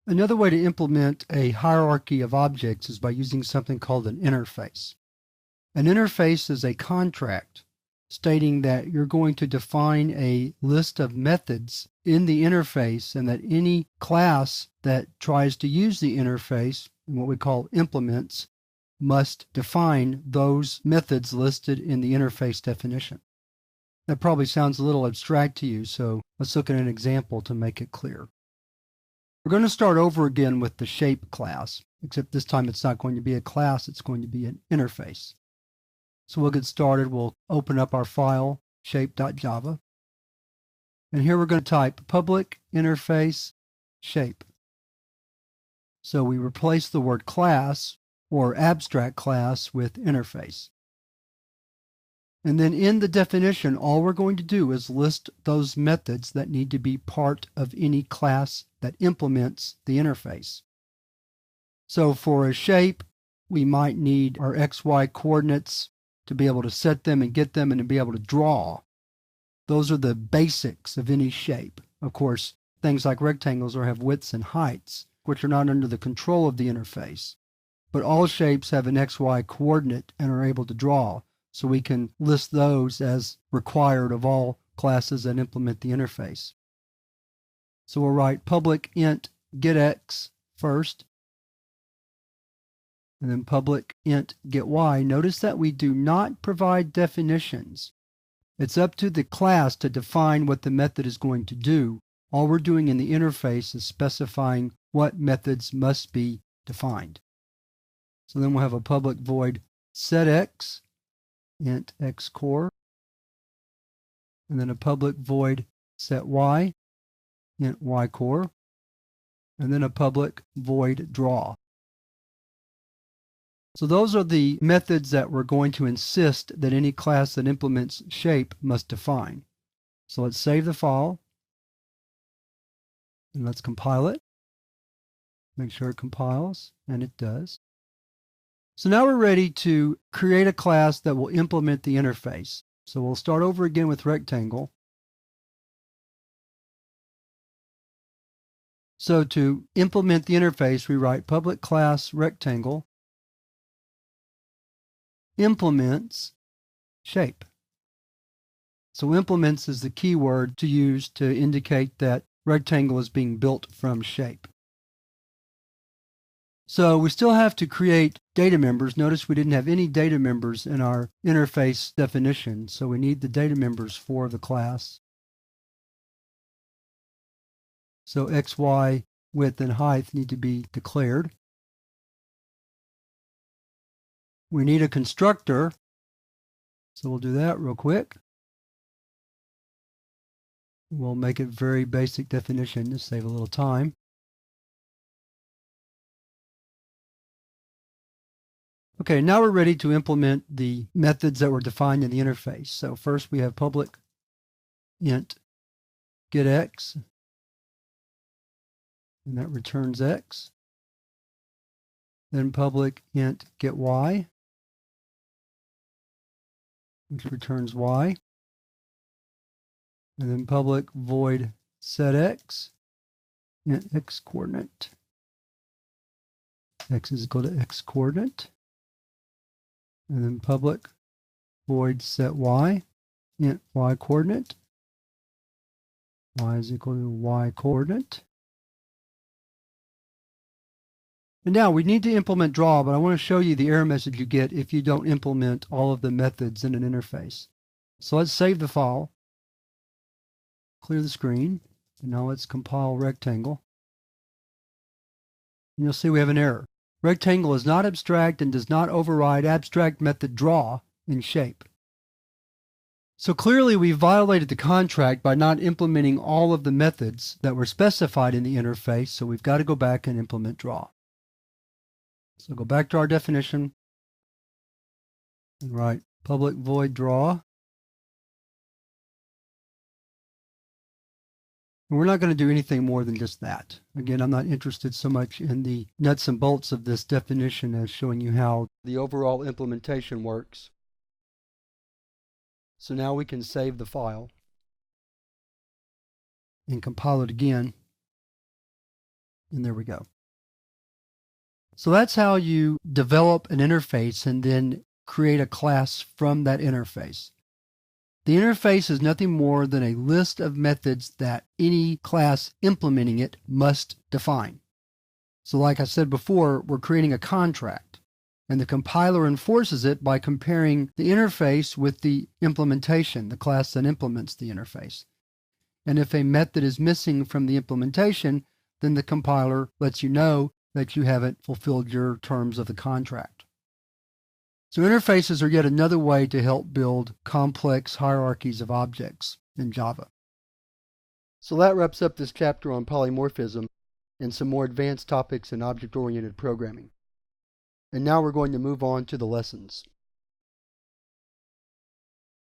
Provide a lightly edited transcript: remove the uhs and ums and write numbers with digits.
Another way to implement a hierarchy of objects is by using something called an interface. An interface is a contract stating that you're going to define a list of methods in the interface, and that any class that tries to use the interface, what we call implements, must define those methods listed in the interface definition. That probably sounds a little abstract to you, so let's look at an example to make it clear. We're going to start over again with the shape class, except this time it's not going to be a class, it's going to be an interface. So we'll get started. We'll open up our file, shape.java. And here we're going to type public interface shape. So we replace the word class or abstract class with interface. And then in the definition, all we're going to do is list those methods that need to be part of any class that implements the interface. So for a shape, we might need our XY coordinates to be able to set them and get them and to be able to draw. Those are the basics of any shape. Of course, things like rectangles or have widths and heights, which are not under the control of the interface. But all shapes have an XY coordinate and are able to draw. So we can list those as required of all classes that implement the interface. So we'll write public int getX first, and then public int getY. Notice that we do not provide definitions. It's up to the class to define what the method is going to do. All we're doing in the interface is specifying what methods must be defined. So then we'll have a public void setX, int xcore, and then a public void setY, int ycore, and then a public void draw. So those are the methods that we're going to insist that any class that implements shape must define. So let's save the file, and let's compile it. Make sure it compiles, and it does. So now we're ready to create a class that will implement the interface. So we'll start over again with rectangle. So to implement the interface, we write public class rectangle implements shape. So implements is the keyword to use to indicate that rectangle is being built from shape. So we still have to create data members. Notice we didn't have any data members in our interface definition, so we need the data members for the class. So X, Y, width, and height need to be declared. We need a constructor, so we'll do that real quick. We'll make it very basic definition to save a little time. Okay, now we're ready to implement the methods that were defined in the interface. So first we have public int getX, and that returns X. Then public int getY, which returns Y. And then public void setX, int X coordinate. X is equal to X coordinate. And then public void setY, int Y coordinate. Y is equal to Y coordinate. And now we need to implement draw, but I want to show you the error message you get if you don't implement all of the methods in an interface. So let's save the file, clear the screen, and now let's compile rectangle. And you'll see we have an error. Rectangle is not abstract and does not override abstract method draw in shape. So clearly we violated the contract by not implementing all of the methods that were specified in the interface, so we've got to go back and implement draw. So go back to our definition and write public void draw. And we're not going to do anything more than just that. Again, I'm not interested so much in the nuts and bolts of this definition as showing you how the overall implementation works. So now we can save the file and compile it again. And there we go. So that's how you develop an interface and then create a class from that interface. The interface is nothing more than a list of methods that any class implementing it must define. So like I said before, we're creating a contract, and the compiler enforces it by comparing the interface with the implementation, the class that implements the interface. And if a method is missing from the implementation, then the compiler lets you know that you haven't fulfilled your terms of the contract. So interfaces are yet another way to help build complex hierarchies of objects in Java. So that wraps up this chapter on polymorphism and some more advanced topics in object-oriented programming. And now we're going to move on to the lessons.